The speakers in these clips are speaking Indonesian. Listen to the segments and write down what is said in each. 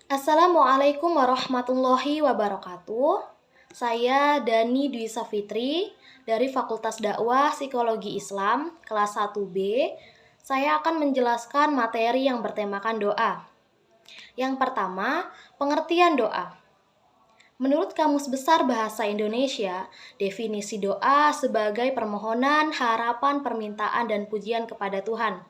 Assalamualaikum warahmatullahi wabarakatuh. Saya Dani Dwi Safitri dari Fakultas Dakwah Psikologi Islam kelas 1B. Saya akan menjelaskan materi yang bertemakan doa. Yang pertama, pengertian doa. Menurut Kamus Besar Bahasa Indonesia, definisi doa sebagai permohonan, harapan, permintaan, dan pujian kepada Tuhan.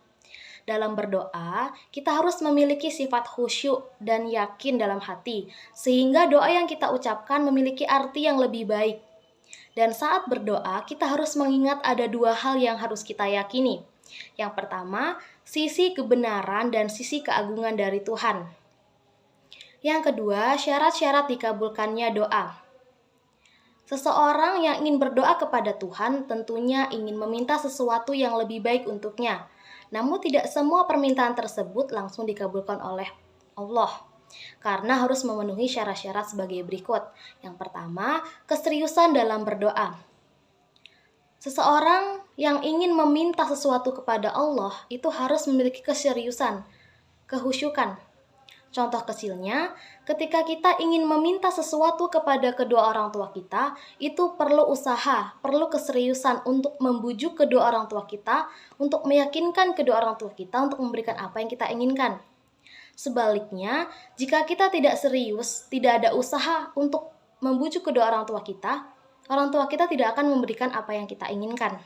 Dalam berdoa, kita harus memiliki sifat khusyuk dan yakin dalam hati, sehingga doa yang kita ucapkan memiliki arti yang lebih baik. Dan saat berdoa, kita harus mengingat ada dua hal yang harus kita yakini. Yang pertama, sisi kebenaran dan sisi keagungan dari Tuhan. Yang kedua, syarat-syarat dikabulkannya doa. Seseorang yang ingin berdoa kepada Tuhan tentunya ingin meminta sesuatu yang lebih baik untuknya. Namun tidak semua permintaan tersebut langsung dikabulkan oleh Allah, karena harus memenuhi syarat-syarat sebagai berikut. Yang pertama, keseriusan dalam berdoa. Seseorang yang ingin meminta sesuatu kepada Allah itu harus memiliki keseriusan, kehusyukan. Contoh kecilnya, ketika kita ingin meminta sesuatu kepada kedua orang tua kita, itu perlu usaha, perlu keseriusan untuk membujuk kedua orang tua kita, untuk meyakinkan kedua orang tua kita untuk memberikan apa yang kita inginkan. Sebaliknya, jika kita tidak serius, tidak ada usaha untuk membujuk kedua orang tua kita tidak akan memberikan apa yang kita inginkan.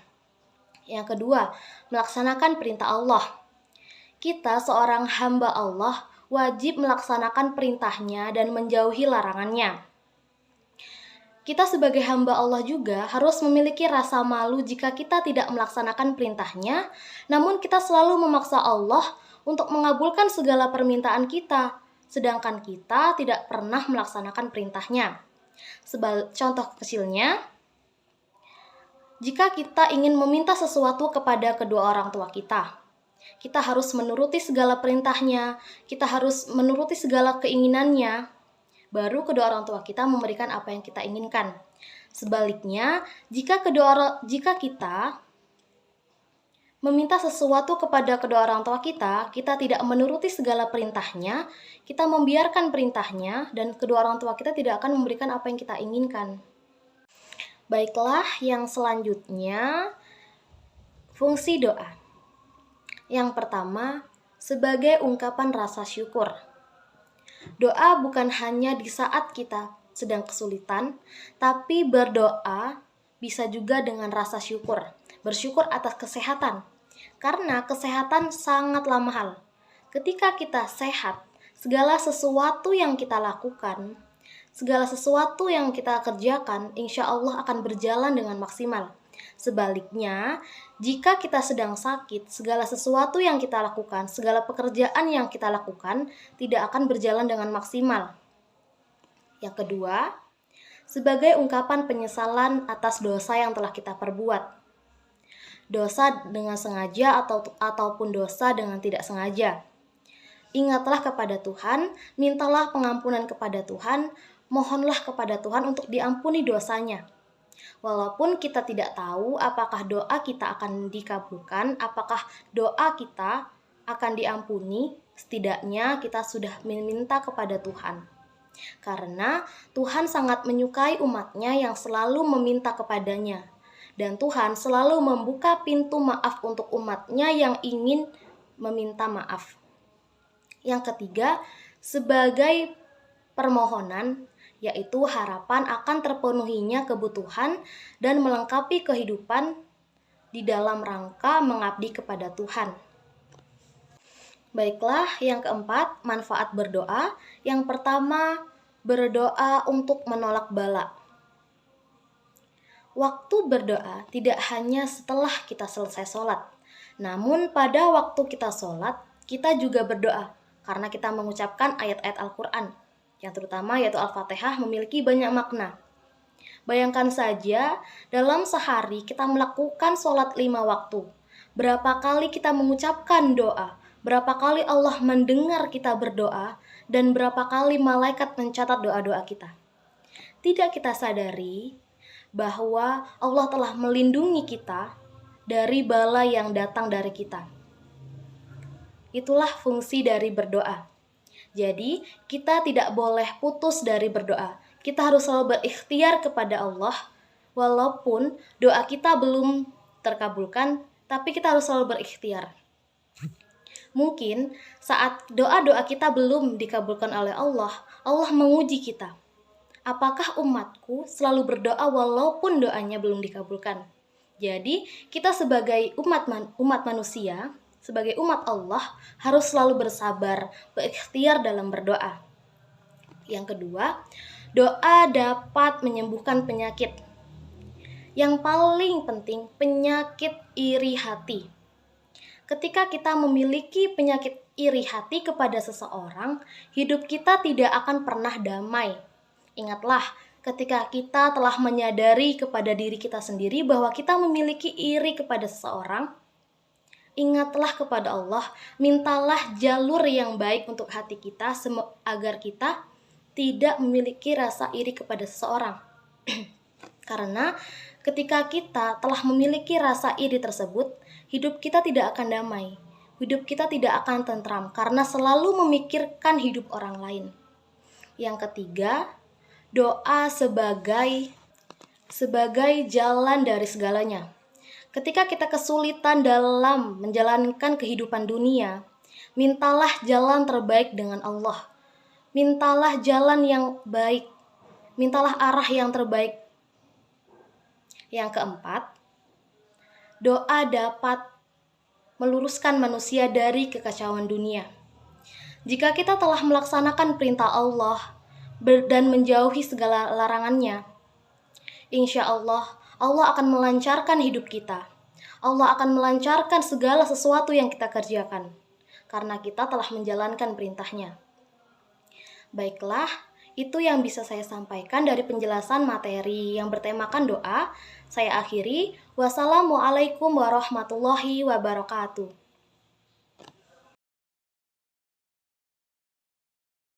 Yang kedua, melaksanakan perintah Allah. Kita seorang hamba Allah wajib melaksanakan perintahnya dan menjauhi larangannya. Kita sebagai hamba Allah juga harus memiliki rasa malu jika kita tidak melaksanakan perintahnya, namun kita selalu memaksa Allah untuk mengabulkan segala permintaan kita, sedangkan kita tidak pernah melaksanakan perintahnya. Contoh kecilnya, jika kita ingin meminta sesuatu kepada kedua orang tua kita harus menuruti segala perintahnya, kita harus menuruti segala keinginannya, baru kedua orang tua kita memberikan apa yang kita inginkan. Sebaliknya, jika kita meminta sesuatu kepada kedua orang tua kita tidak menuruti segala perintahnya, kita membiarkan perintahnya, dan kedua orang tua kita tidak akan memberikan apa yang kita inginkan. Baiklah, yang selanjutnya, fungsi doa. Yang pertama, sebagai ungkapan rasa syukur. Doa bukan hanya di saat kita sedang kesulitan, tapi berdoa bisa juga dengan rasa syukur. Bersyukur atas kesehatan, karena kesehatan sangatlah mahal. Ketika kita sehat, segala sesuatu yang kita lakukan, segala sesuatu yang kita kerjakan, insya Allah akan berjalan dengan maksimal. Sebaliknya, jika kita sedang sakit, segala sesuatu yang kita lakukan, segala pekerjaan yang kita lakukan tidak akan berjalan dengan maksimal. Yang kedua, sebagai ungkapan penyesalan atas dosa yang telah kita perbuat. Dosa dengan sengaja ataupun dosa dengan tidak sengaja. Ingatlah kepada Tuhan, mintalah pengampunan kepada Tuhan, mohonlah kepada Tuhan untuk diampuni dosanya. Walaupun kita tidak tahu apakah doa kita akan dikabulkan, apakah doa kita akan diampuni, setidaknya kita sudah meminta kepada Tuhan. Karena Tuhan sangat menyukai umatnya yang selalu meminta kepadanya. Dan Tuhan selalu membuka pintu maaf untuk umatnya yang ingin meminta maaf. Yang ketiga, sebagai permohonan, yaitu harapan akan terpenuhinya kebutuhan dan melengkapi kehidupan di dalam rangka mengabdi kepada Tuhan. Baiklah, yang keempat, manfaat berdoa. Yang pertama, berdoa untuk menolak bala. Waktu berdoa tidak hanya setelah kita selesai sholat, namun pada waktu kita sholat, kita juga berdoa karena kita mengucapkan ayat-ayat Al-Quran, yang terutama yaitu Al-Fatihah, memiliki banyak makna. Bayangkan saja, dalam sehari kita melakukan sholat 5 waktu. Berapa kali kita mengucapkan doa, berapa kali Allah mendengar kita berdoa, dan berapa kali malaikat mencatat doa-doa kita. Tidak kita sadari bahwa Allah telah melindungi kita dari bala yang datang dari kita. Itulah fungsi dari berdoa. Jadi, kita tidak boleh putus dari berdoa. Kita harus selalu berikhtiar kepada Allah, walaupun doa kita belum terkabulkan, tapi kita harus selalu berikhtiar. Mungkin saat doa-doa kita belum dikabulkan oleh Allah, Allah menguji kita. Apakah umatku selalu berdoa walaupun doanya belum dikabulkan? Jadi, kita sebagai umat manusia, sebagai umat Allah, harus selalu bersabar, berikhtiar dalam berdoa. Yang kedua, doa dapat menyembuhkan penyakit. Yang paling penting, penyakit iri hati. Ketika kita memiliki penyakit iri hati kepada seseorang, hidup kita tidak akan pernah damai. Ingatlah, ketika kita telah menyadari kepada diri kita sendiri bahwa kita memiliki iri kepada seseorang, ingatlah kepada Allah, mintalah jalur yang baik untuk hati kita agar kita tidak memiliki rasa iri kepada seseorang. Karena ketika kita telah memiliki rasa iri tersebut, hidup kita tidak akan damai. Hidup kita tidak akan tentram karena selalu memikirkan hidup orang lain. Yang ketiga, doa sebagai jalan dari segalanya. Ketika kita kesulitan dalam menjalankan kehidupan dunia, mintalah jalan terbaik dengan Allah. Mintalah jalan yang baik. Mintalah arah yang terbaik. Yang keempat, doa dapat meluruskan manusia dari kekacauan dunia. Jika kita telah melaksanakan perintah Allah dan menjauhi segala larangannya, insya Allah, Allah akan melancarkan hidup kita. Allah akan melancarkan segala sesuatu yang kita kerjakan, karena kita telah menjalankan perintahnya. Baiklah, itu yang bisa saya sampaikan dari penjelasan materi yang bertemakan doa. Saya akhiri. Wassalamualaikum warahmatullahi wabarakatuh.